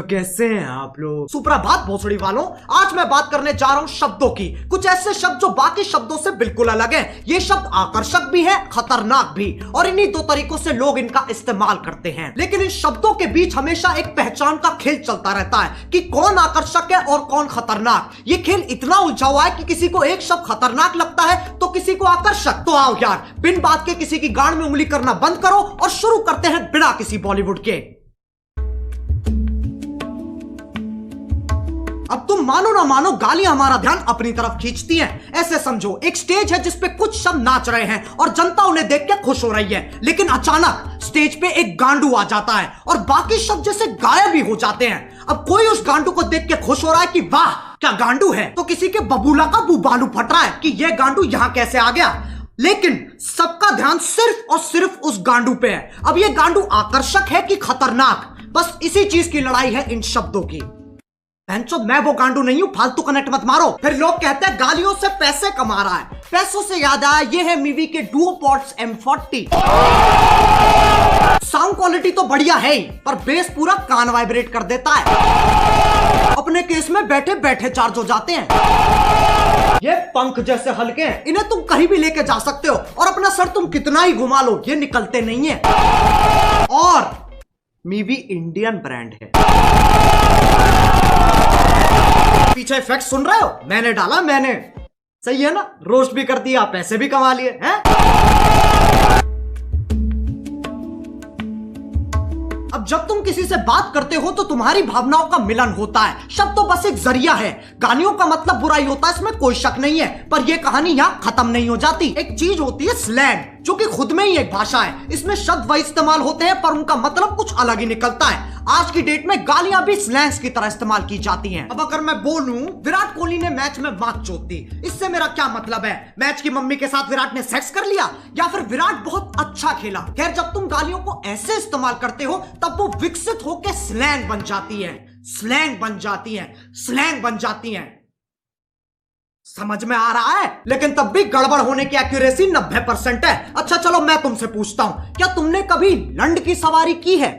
कैसे हैं आप लोग? सुप्रभात भोसड़ी वालों, आज मैं बात करने जा रहा हूँ शब्दों की। कुछ ऐसे शब्द जो बाकी शब्दों से बिल्कुल अलग हैं। ये शब्द आकर्षक भी है, खतरनाक भी, और इन्हीं दो तरीकों से लोग इनका इस्तेमाल करते हैं। लेकिन इन शब्दों के बीच हमेशा एक पहचान का खेल चलता रहता है कि कौन आकर्षक है और कौन खतरनाक। ये खेल इतना उलझा हुआ है कि किसी को एक शब्द खतरनाक लगता है तो किसी को आकर्षक। तो आओ यार, बिन बात के किसी की गांड में उंगली करना बंद करो और शुरू करते हैं बिना किसी बॉलीवुड के। अब तुम मानो ना मानो, गालियां हमारा ध्यान अपनी तरफ खींचती हैं। ऐसे समझो, एक स्टेज है जिसपे कुछ शब्द नाच रहे हैं और जनता उन्हें देख के खुश हो रही है, लेकिन अचानक स्टेज पे एक गांडू आ जाता है और बाकी शब्द जैसे गायब ही हो जाते हैं। अब कोई उस गांडू को देख के खुश हो रहा है कि वाह क्या गांडू है, तो किसी के बबूला का बुबालू फट रहा है कि यह गांडू यहां कैसे आ गया। लेकिन सबका ध्यान सिर्फ और सिर्फ उस गांडू पे है। अब यह गांडू आकर्षक है कि खतरनाक, बस इसी चीज की लड़ाई है इन शब्दों की। मैं वो गांडू नहीं हूं, फालतू कनेक्ट मत मारो। फिर लोग कहते हैं गालियों से पैसे कमा रहा है। पैसों से याद आया, ये है मीवी के डुओपॉड्स M40। साउंड क्वालिटी तो बढ़िया है ही, पर बेस पूरा कान वाइब्रेट कर देता है। अपने केस में बैठे बैठे चार्ज हो जाते हैं। ये पंख जैसे हल्के हैं, इन्हें तुम कहीं भी लेके जा सकते हो और अपना सर तुम कितना ही घुमा लो ये निकलते नहीं है। और मीवी इंडियन ब्रांड है। पीछे इफेक्ट सुन रहे हो? मैंने डाला, मैंने। सही है ना? रोस्ट भी कर दिया, पैसे भी कमा लिए हैं। अब जब तुम किसी से बात करते हो तो तुम्हारी भावनाओं का मिलन होता है। शब्द तो बस एक जरिया है। गालियों का मतलब बुराई होता है, इसमें कोई शक नहीं है, पर यह कहानी यहां खत्म नहीं हो जाती। एक चीज होती है स्लैंग, जो कि खुद में ही एक भाषा है। इसमें शब्द वही इस्तेमाल होते हैं पर उनका मतलब कुछ अलग ही निकलता है। आज की डेट में गालियां भी स्लैंग्स की तरह इस्तेमाल की जाती हैं। अब अगर मैं बोलूं विराट कोहली ने मैच में मात चोद दी, इससे मेरा क्या मतलब है? मैच की मम्मी के साथ विराट ने सेक्स कर लिया, या फिर विराट बहुत अच्छा खेला? खैर, जब तुम गालियों को ऐसे इस्तेमाल करते हो तब वो विकसित होकर स्लैंग बन जाती है, स्लैंग बन जाती है, स्लैंग बन जाती है। समझ में आ रहा है? लेकिन तब भी गड़बड़ होने की एक्यूरेसी 90% है। अच्छा चलो मैं तुमसे पूछता हूं, क्या तुमने कभी लंड की सवारी की है?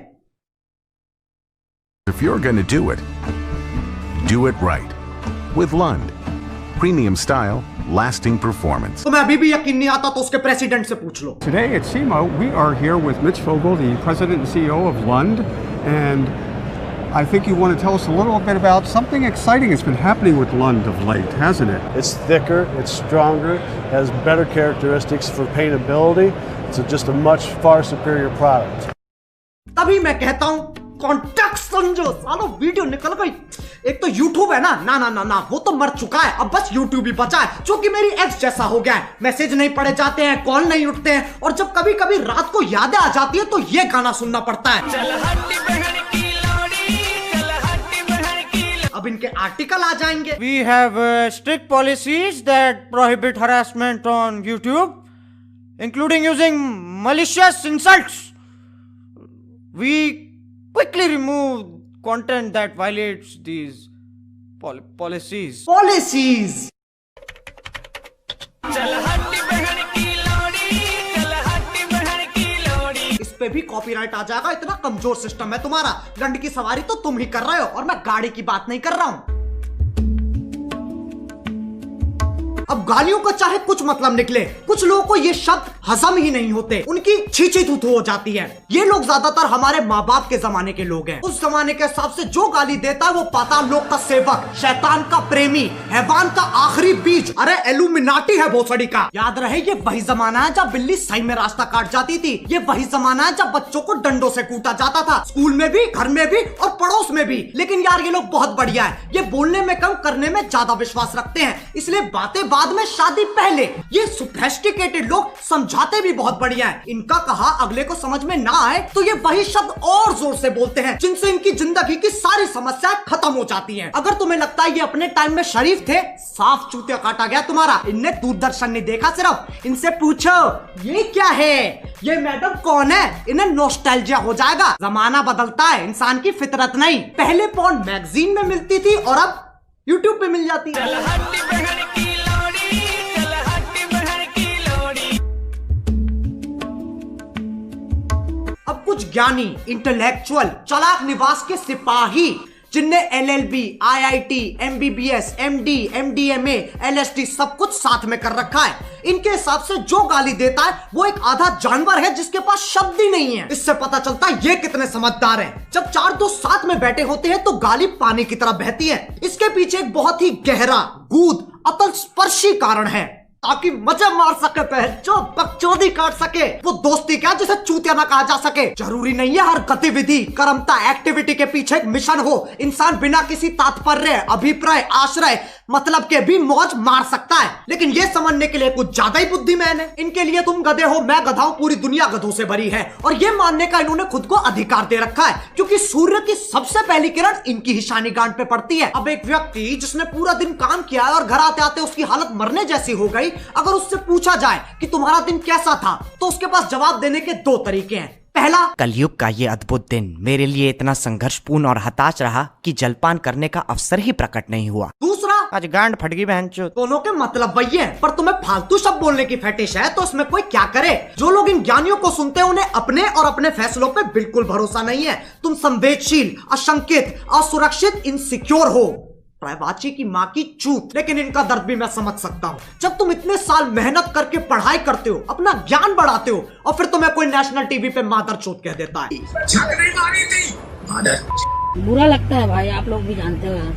If you're going to do it right. With Lund. Premium style, lasting performance. तुम्हें अभी भी यकीन नहीं आता तो उसके प्रेसिडेंट से पूछ लो। Today at SEMA, we are here with Mitch Vogel, the president and CEO of Lund, and I think you want to tell us a little bit about something exciting that's been happening with Lund of late, hasn't it? It's thicker, it's stronger, has better characteristics for paintability. It's just a much far superior product. तभी मैं कहता हूं context समझो। सालो video निकल गई। एक तो YouTube है ना, ना ना ना ना, वो तो मर चुका है। अब बस YouTube ही बचा है, जो कि मेरी एक्स जैसा हो गया है। मैसेज नहीं पढ़े जाते हैं, कॉल नहीं उठते हैं, और जब कभी कभी रात को यादें आ जाती है तो ये गाना सुनना पड़ता है। अब इनके आर्टिकल आ जाएंगे। We have strict policies that prohibit harassment on YouTube, including using malicious insults. We quickly remove content that violates these policies. Policies. इस पे भी कॉपीराइट आ जाएगा, इतना कमजोर सिस्टम है तुम्हारा। लंड की सवारी तो तुम ही कर रहे हो और मैं गाड़ी की बात नहीं कर रहा हूं। अब गालियों का चाहे कुछ मतलब निकले, कुछ लोगों को ये शब्द हजम ही नहीं होते, उनकी छींची थू हो जाती है। ये लोग ज्यादातर हमारे माँ बाप के जमाने के लोग हैं। उस जमाने के हिसाब से जो गाली देता है वो पाताल लोक का सेवक, शैतान का प्रेमी, हैवान का आखिरी बीज, अरे एलुमिनाटी है भोसड़ी का। याद रहे, ये वही जमाना है जब बिल्ली सही में रास्ता काट जाती थी। ये वही जमाना है जब बच्चों को डंडों से कूटा जाता था, स्कूल में भी, घर में भी और पड़ोस में भी। लेकिन यार ये लोग बहुत बढ़िया है, ये बोलने में कम करने में ज्यादा विश्वास रखते हैं, इसलिए बातें बाद में शादी पहले। ये सोफिस्टिकेटेड लोग समझाते भी बहुत बढ़िया है। इनका कहा अगले को समझ में ना आए तो ये वही शब्द और जोर से बोलते हैं, जिनसे इनकी जिंदगी की सारी समस्याएं खत्म हो जाती हैं। अगर तुम्हें लगता है ये अपने टाइम में शरीफ थे, साफ चूतिया काटा गया तुम्हारा। इनने दूरदर्शन नहीं देखा सिर्फ। इनसे पूछो ये क्या है, ये मैडम कौन है, इन्हें नॉस्टैल्जिया हो जाएगा। जमाना बदलता है, इंसान की फितरत नहीं। पहले पॉर्न मैगजीन में मिलती थी और अब यूट्यूब पे मिल जाती है। कुछ ज्ञानी, इंटेलेक्चुअल, चालाक निवास के सिपाही जिनने LLB, IIT, MBBS, MD, MDMA, LSD सब कुछ साथ में कर रखा है। इनके हिसाब से जो गाली देता है वो एक आधा जानवर है जिसके पास शब्द ही नहीं है। इससे पता चलता है ये कितने समझदार हैं। जब चार दोस्त साथ में बैठे होते हैं तो गाली पानी की तरह बहती है। इसके पीछे एक बहुत ही गहरा, गूढ़, अतल स्पर्शी कारण है, ताकि मजे मार सके, जो बकचोदी काट सके। वो दोस्ती क्या जिसे चूतिया ना कहा जा सके। जरूरी नहीं है हर गतिविधि, कर्मता, एक्टिविटी के पीछे एक मिशन हो। इंसान बिना किसी तात्पर्य, अभिप्राय, आश्रय, मतलब के भी मौज मार सकता है। लेकिन ये समझने के लिए कुछ ज्यादा ही बुद्धिमान है। इनके लिए तुम गधे हो, मैं गधा हूं, पूरी दुनिया गधों से भरी है। और ये मानने का इन्होंने खुद को अधिकार दे रखा है, क्योंकि सूर्य की सबसे पहली किरण इनकी ही शानी गांठ पे पड़ती है। अब एक व्यक्ति जिसने पूरा दिन काम किया है और घर आते आते उसकी हालत मरने जैसी हो गई, अगर उससे पूछा जाए कि तुम्हारा दिन कैसा था, तो उसके पास जवाब देने के दो तरीके हैं। पहला, कलयुग का ये अद्भुत दिन मेरे लिए इतना संघर्षपूर्ण और हताश रहा कि जलपान करने का अवसर ही प्रकट नहीं हुआ। दूसरा, आज गांड फट गई बहनचोद। दोनों के मतलब वही है, पर तुम्हें फालतू शब्द बोलने की फेटिश है तो इसमें कोई क्या करे। जो लोग इन ज्ञानियों को सुनते हैं उन्हें अपने और अपने फैसलों पे बिल्कुल भरोसा नहीं है। तुम संवेदनशील, अशंकित, असुरक्षित, इनसिक्योर हो। प्रायवाची की माँ की चूत। लेकिन इनका दर्द भी मैं समझ सकता हूँ। जब तुम इतने साल मेहनत करके पढ़ाई करते हो, अपना ज्ञान बढ़ाते हो, और फिर तुम्हें कोई नेशनल टीवी पे मादर चूत कह देता है। बुरा लगता है भाई, आप लोग भी जानते हो यार।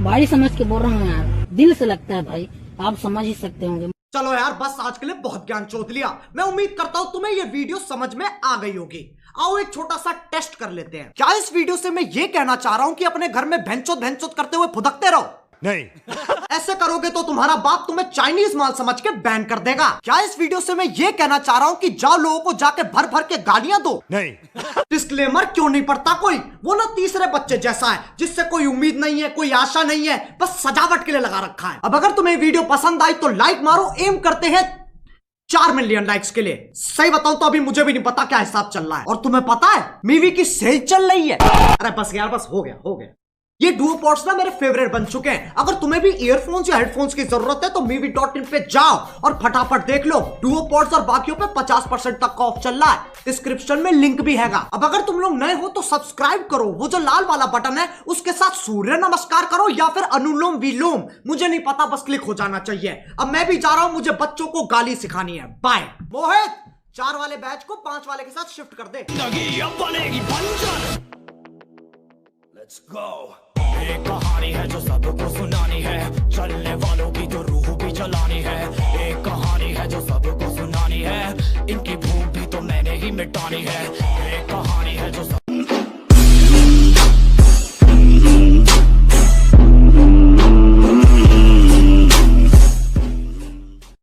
भाई समझ के बोल रहा हूँ यार, दिल से लगता है भाई, आप समझ ही सकते होंगे। चलो यार, बस आज के लिए बहुत ज्ञान चोद लिया। मैं उम्मीद करता हूँ तुम्हें ये वीडियो समझ में आ गई होगी। आओ एक छोटा सा टेस्ट कर लेते हैं। क्या इस वीडियो से मैं ये कहना चाह रहा हूँ कि अपने घर में भैंचोद करते हुए फुदकते रहो? नहीं। ऐसे करोगे तो तुम्हारा बाप तुम्हें चाइनीज माल समझ के बैन कर देगा। क्या इस वीडियो से मैं ये कहना चाह रहा हूँ कि जाओ लोगों को जाके भर भर के गालियां दो? नहीं। डिस्क्लेमर क्यों नहीं पढ़ता कोई? वो ना तीसरे बच्चे जैसा है, जिससे कोई उम्मीद नहीं है, कोई आशा नहीं है, बस सजावट के लिए लगा रखा है। अब अगर तुम्हें वीडियो पसंद आई तो लाइक मारो। एम करते हैं 4 मिलियन लाइक्स के लिए। सही बताऊं तो अभी मुझे भी नहीं पता क्या हिसाब चल रहा है। और तुम्हें पता है मीवी की सेल चल रही है। अरे बस यार, बस हो गया। ये डुओ पॉड्स ना मेरे फेवरेट बन चुके हैं। अगर तुम्हें भी ईयरफोन्स या हेडफोन्स की जरूरत है तो मीवी.in पे जाओ और फटाफट देख लो। डुओ पॉड्स और बाकियों पे 50% तक का ऑफ चल रहा है। डिस्क्रिप्शन में लिंक भी हैगा। अब अगर तुम लोग नए हो तो सब्सक्राइब करो, वो जो लाल वाला बटन है उसके साथ सूर्य नमस्कार करो या फिर अनुलोम विलोम, मुझे नहीं पता, बस क्लिक हो जाना चाहिए। अब मैं भी जा रहा हूं, मुझे बच्चों को गाली सिखानी है। बाय। मोहित, 4 वाले बैच को 5 वाले के साथ शिफ्ट कर दे। Let's go. एक कहानी है जो सबको सुनानी है, चलने वालों की तो रूह भी जलानी है। एक कहानी है जो सबको सुनानी है, इनकी भूख भी तो मैंने ही मिटानी है। एक कहानी